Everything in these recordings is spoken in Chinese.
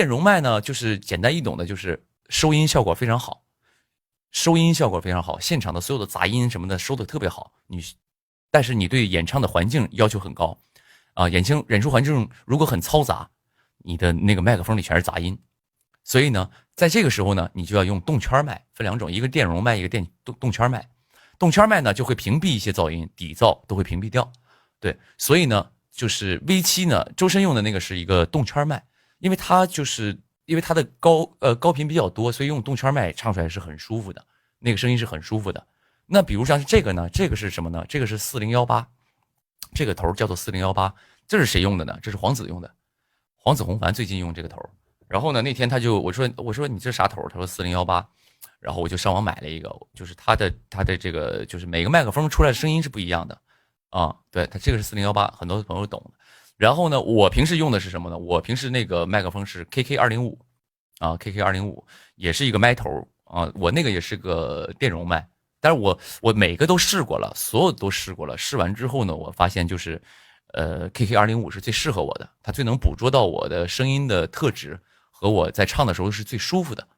电容麦呢，就是简单易懂的，就是收音效果非常好，收音效果非常好，现场的所有的杂音什么的收的特别好。但是你对演唱的环境要求很高啊，演出环境如果很嘈杂，你的那个麦克风里全是杂音。所以呢，在这个时候呢，你就要用动圈麦，分两种，一个电容麦，一个动圈麦。动圈麦呢就会屏蔽一些噪音，底噪都会屏蔽掉。对，所以呢，就是 V7呢，周深用的那个是一个动圈麦，因为它的高频比较多，所以用动圈麦唱出来是很舒服的，那个声音是很舒服的。那比如像是这个呢，这个是什么呢？这个是4018，这个头叫做4018，这是谁用的呢？这是黄子用的，黄子弘凡最近用这个头。然后呢，那天我说你这啥头？他说4018，然后我就上网买了一个，就是它的这个就是每个麦克风出来的声音是不一样的啊。对，它这个是4018，很多朋友懂。然后呢，我平时用的是什么呢？我平时那个麦克风是 KK205 啊，KK205也是一个麦头啊，我那个也是个电容麦，但是我每个都试过了，所有都试过了，试完之后呢，我发现就是KK205是最适合我的，它最能捕捉到我的声音的特质。和我在唱的时候是最舒服的，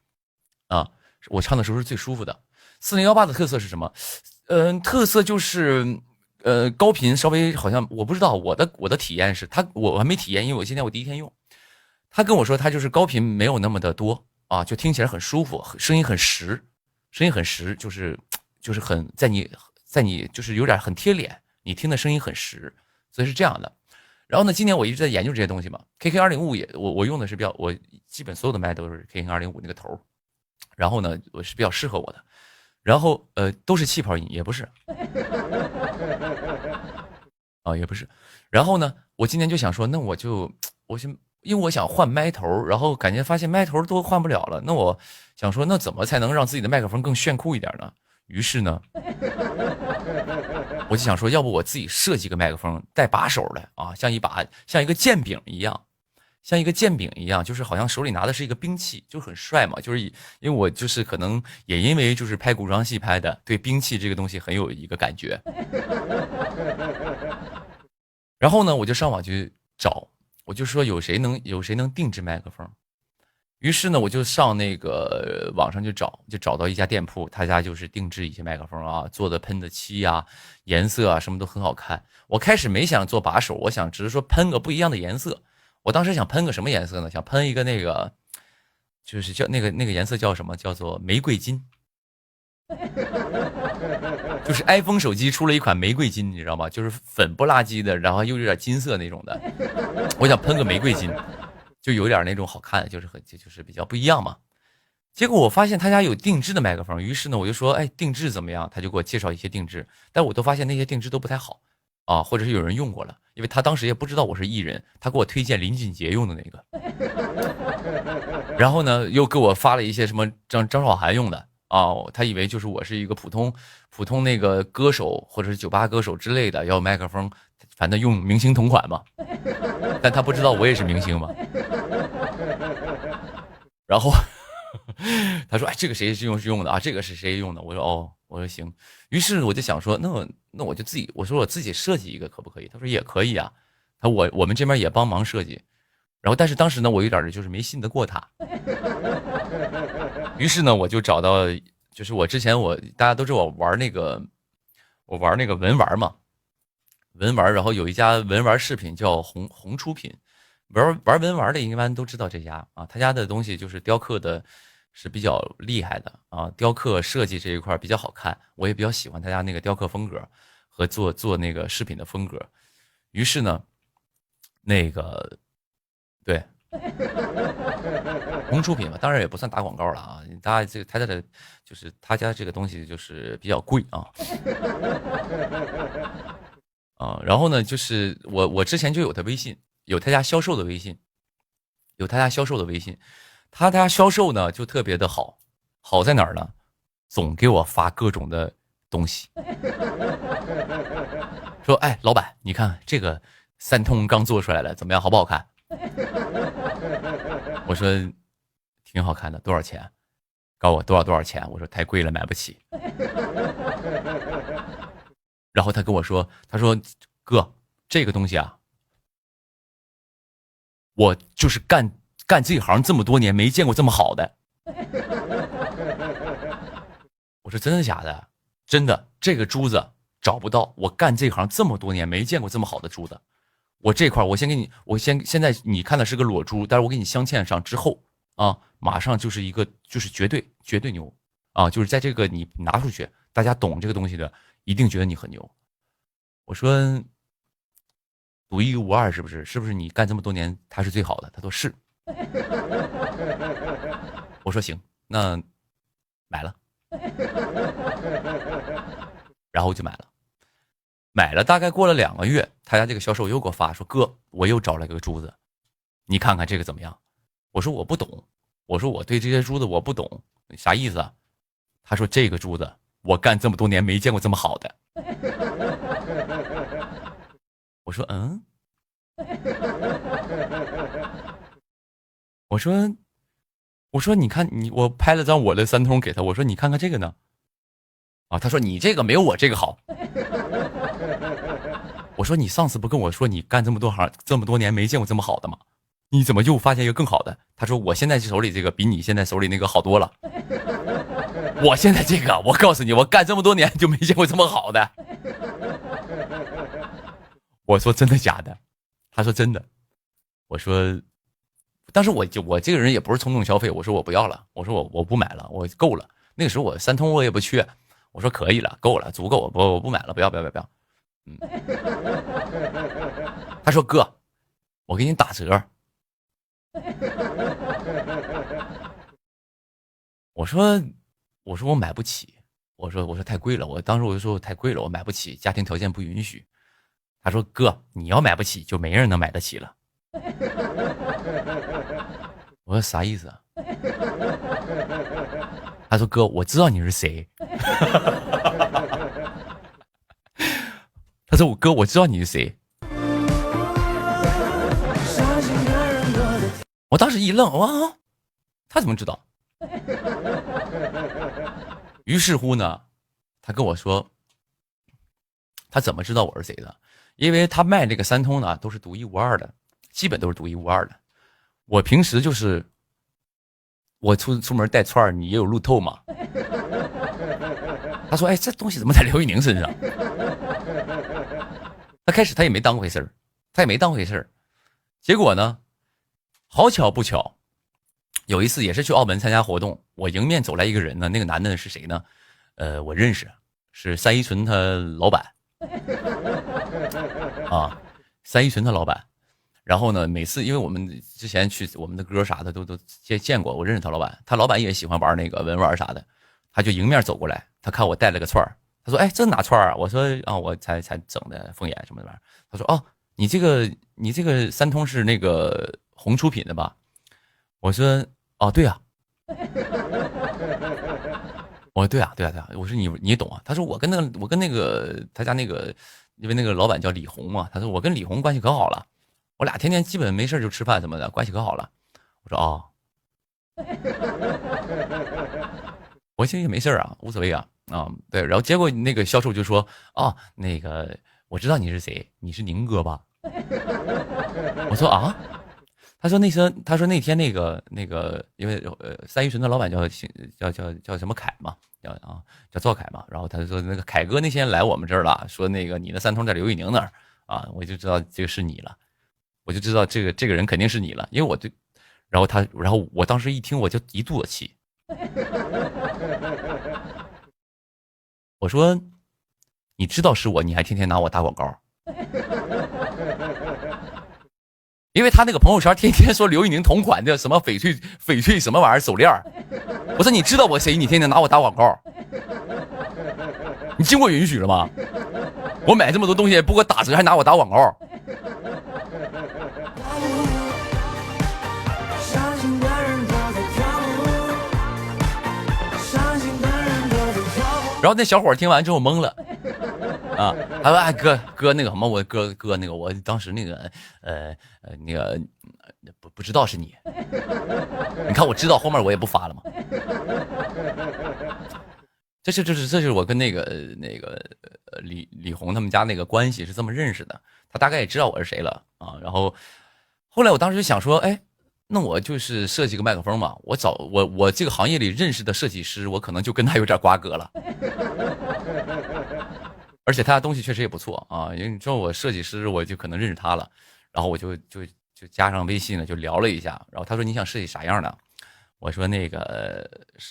啊，我唱的时候是最舒服的。4018的特色是什么？特色就是高频稍微好像我不知道，我的体验是我还没体验，因为我第一天用。他跟我说他就是高频没有那么的多啊，就听起来很舒服，声音很实，就是很在你就是有点很贴脸，你听的声音很实，所以是这样的。然后呢，今年我一直在研究这些东西嘛。KK205我用的是我基本所有的麦都是 KK205那个头，然后呢，我是比较适合我的。然后都是气泡音，也不是啊，也不是。然后呢，我今年就想说，那因为我想换麦头，然后发现麦头都换不了了，那我想说，那怎么才能让自己的麦克风更炫酷一点呢？于是呢，我就想说，要不我自己设计个麦克风带把手的啊，像一个剑柄一样，就是好像手里拿的是一个兵器，就很帅嘛。就是因为我就是可能也因为就是拍古装戏拍的，对兵器这个东西很有一个感觉。然后呢，我就上网去找，我就说有谁能定制麦克风。于是呢，我就上那个网上去找，就找到一家店铺，他家就是定制一些麦克风啊，做的喷的漆啊，颜色啊什么都很好看。我开始没想做把手，我想只是说喷个不一样的颜色。我当时想喷个什么颜色呢？想喷一个那个，就是叫那个颜色叫什么？叫做玫瑰金。就是 iPhone 手机出了一款玫瑰金，你知道吗？就是粉不拉几的，然后又有点金色那种的。我想喷个玫瑰金。就有点那种好看，就是比较不一样嘛。结果我发现他家有定制的麦克风，于是呢我就说，哎，定制怎么样？他就给我介绍一些定制，但我都发现那些定制都不太好啊，或者是有人用过了，因为他当时也不知道我是艺人，他给我推荐林俊杰用的那个，然后呢又给我发了一些什么张韶涵用的啊，他以为就是我是一个普通那个歌手或者是酒吧歌手之类的，要麦克风，反正用明星同款嘛。但他不知道我也是明星嘛，然后他说：“哎，这个谁是用的啊？这个是谁用的？”我说：“哦，我说行。”于是我就想说，那我就我说我自己设计一个可不可以？他说也可以啊。我们这边也帮忙设计，然后但是当时呢，我有点就是没信得过他。于是呢，我就找到，就是我之前大家都知道我玩那个文玩嘛。文玩，然后有一家文玩饰品叫红出品，玩文玩的一般都知道这家啊，他家的东西就是雕刻的是比较厉害的啊，雕刻设计这一块比较好看，我也比较喜欢他家那个雕刻风格和做那个饰品的风格。于是呢，那个对红出品嘛，当然也不算打广告了啊，大家他家的就是他家这个东西就是比较贵啊。然后呢，就是我之前就有他微信，有他家销售的微信，他家销售呢就特别的好在哪儿呢？总给我发各种的东西，说哎，老板，你看这个3通刚做出来了，怎么样，好不好看？我说挺好看的，多少钱？告我多少钱？我说太贵了，买不起。然后他跟我说，他说哥，这个东西啊，我就是干干这行这么多年没见过这么好的。我说真的假的？真的，这个珠子找不到，我干这行这么多年没见过这么好的珠子。我这块我先给你，现在你看的是个裸珠，但是我给你镶嵌上之后啊，马上就是一个就是绝对牛啊！就是在这个你拿出去，大家懂这个东西的一定觉得你很牛。我说独一无二是不是？是不是你干这么多年它是最好的？他说是。我说行，那买了，然后就买了。买了大概过了2个月，他家这个销售又给我发说：“哥，我又找了个珠子，你看看这个怎么样？”我说我不懂，我说我对这些珠子我不懂，啥意思啊？他说这个珠子我干这么多年没见过这么好的。我说嗯，我说你看我拍了张我的3通给他，我说你看看这个呢？啊，他说你这个没有我这个好。我说你上次不跟我说你干这么多行这么多年没见过这么好的吗？你怎么又发现一个更好的？他说我现在手里这个比你现在手里那个好多了。我现在这个，我告诉你，我干这么多年就没见过这么好的。我说真的假的？他说真的。我说，当时我这个人也不是冲动消费，我说我不要了，我说我不买了，我够了。那个时候我3通我也不缺，我说可以了，够了，足够，我不买了，不要。他说哥，我给你打折。我说我买不起，我说太贵了，我当时我就说太贵了，我买不起，家庭条件不允许。他说哥，你要买不起，就没人能买得起了。我说啥意思啊？他说哥，我知道你是谁。他说哥，我知道你是谁。我当时一愣，哇，他怎么知道？于是乎呢，他跟我说，他怎么知道我是谁的？因为他卖这个3通呢，都是独一无二的，基本都是独一无二的。我平时就是我出门带串，你也有路透嘛。他说：“哎，这东西怎么在刘宇宁身上？”他开始他也没当回事儿，结果呢，好巧不巧，有一次也是去澳门参加活动，我迎面走来一个人呢，那个男的是谁呢？我认识，是三一纯他老板啊，三一纯他老板。然后呢，每次因为我们之前去我们的歌啥的都见过，我认识他老板，他老板也喜欢玩那个文玩啥的，他就迎面走过来，他看我带了个串儿，他说：“哎，这哪串啊？”我说：“啊，我才整的凤眼什么的玩意儿。”他说：“哦，你这个3通是那个红出品的吧？”我说：“哦，对啊。”我说：“对啊。”我说：“你懂啊？”他说：“我跟那个他家那个，因为那个老板叫李红嘛，他说我跟李红关系可好了。”我俩天天基本没事就吃饭什么的，关系可好了。我说哦，我其实也没事啊，无所谓啊啊，对。然后结果那个销售就说：“哦，那个我知道你是谁，你是宁哥吧？”我说啊，他说那天那个，因为三一纯的老板叫什么凯嘛，叫赵凯嘛。然后他说那个凯哥那天来我们这儿了，说那个你的3通在刘宇宁那儿啊，我就知道这个是你了。我就知道这个人肯定是你了，因为我对，然后我当时一听我就一肚子气，我说你知道是我，你还天天拿我打广告，因为他那个朋友圈天天说刘宇宁同款的什么翡翠什么玩意儿手链，我说你知道我谁，你天天拿我打广告，你经过允许了吗？我买这么多东西不给我打折还拿我打广告。然后那小伙听完之后懵了，啊，他说：“哎哥那个什么，我哥那个，我当时那个那个不知道是你，你看我知道后面我也不发了嘛。”这是我跟那个李红他们家那个关系是这么认识的，他大概也知道我是谁了啊。然后后来我当时就想说，哎，那我就是设计个麦克风嘛，我这个行业里认识的设计师，我可能就跟他有点瓜葛了。而且他的东西确实也不错啊，因为你知道我设计师，我就可能认识他了，然后我就加上微信了，就聊了一下。然后他说你想设计啥样的？我说那个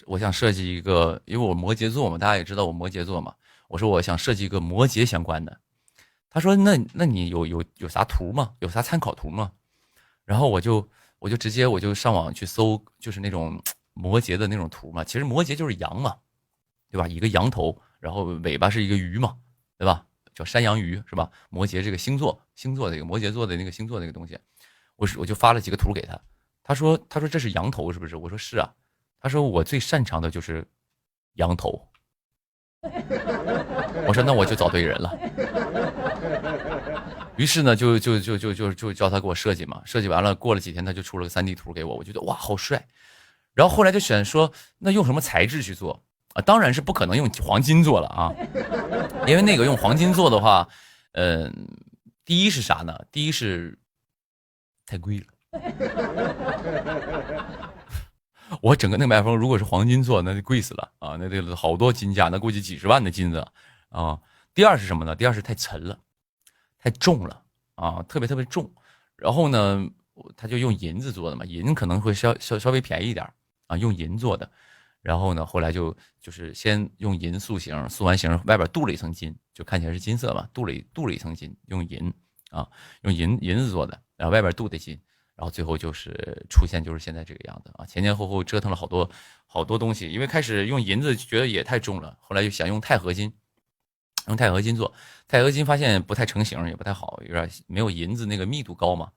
我想设计一个，因为我摩羯座嘛，大家也知道我摩羯座嘛。我说我想设计一个摩羯相关的。他说那你有啥图吗？有啥参考图吗？然后我就直接上网去搜，就是那种摩羯的那种图嘛。其实摩羯就是羊嘛，对吧？一个羊头，然后尾巴是一个鱼嘛，对吧？叫山羊鱼是吧？摩羯这个星座的一个摩羯座的那个星座那个东西，我就发了几个图给他。他说这是羊头是不是？我说是啊。他说我最擅长的就是羊头。我说那我就找对人了。于是呢，就叫他给我设计嘛，设计完了，过了几天他就出了个3D 图给我，我觉得哇好帅。然后后来就选说，那用什么材质去做啊？当然是不可能用黄金做了啊，因为那个用黄金做的话，第一是啥呢？第一是太贵了。我整个那个麦克风如果是黄金做，那就贵死了啊！那得好多金价，那估计几十万的金子啊。第二是什么呢？第二是太沉了，太重了啊，特别特别重。然后呢，他就用银子做的嘛，银可能会稍微便宜一点啊，用银做的。然后呢，后来就是先用银塑形，塑完形外边镀了一层金，就看起来是金色嘛，镀了一层金，用银啊，用银子做的，然后外边镀的金。然后最后就是出现就是现在这个样子啊，前前后后折腾了好多东西，因为开始用银子觉得也太重了，后来就想用钛合金，用钛合金做，钛合金发现不太成型，也不太好，有点没有银子那个密度高嘛，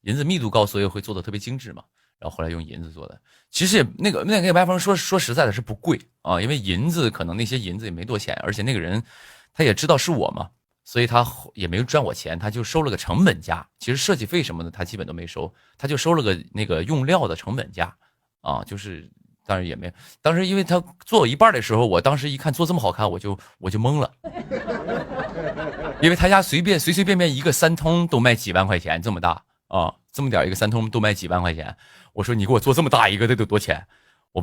银子密度高，所以会做的特别精致嘛。然后后来用银子做的，其实也那个麦克风说实在的是不贵啊，因为银子可能那些银子也没多钱，而且那个人他也知道是我嘛。所以他也没赚我钱，他就收了个成本价。其实设计费什么的他基本都没收，他就收了个那个用料的成本价啊，就是当然也没，当时因为他做一半的时候，我当时一看做这么好看，我就懵了，因为他家随便一个3通都卖几万块钱，这么大啊，这么点一个3通都卖几万块钱。我说你给我做这么大一个得多钱？我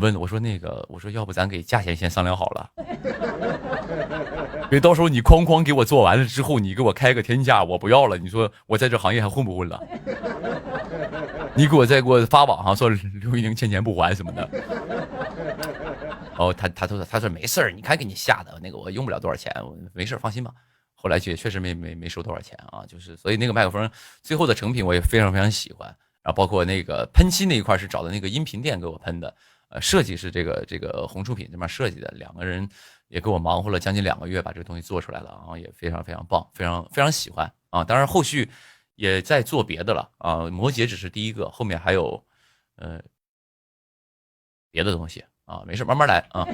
说要不咱给价钱先商量好了。别到时候你哐哐给我做完了之后，你给我开个天价，我不要了。你说我在这行业还混不混了？你再给我发网上说刘一宁欠钱不还什么的。哦，他说没事儿，你看给你吓的那个我用不了多少钱，我没事放心吧。后来确实没收多少钱啊，就是所以那个麦克风最后的成品我也非常非常喜欢。然后包括那个喷漆那一块是找的那个音频店给我喷的，设计是这个红出品这边设计的，两个人也给我忙活了将近2个月把这个东西做出来了啊，也非常非常棒，非常非常喜欢啊。当然后续也在做别的了啊，摩羯只是第一个，后面还有别的东西啊，没事慢慢来啊。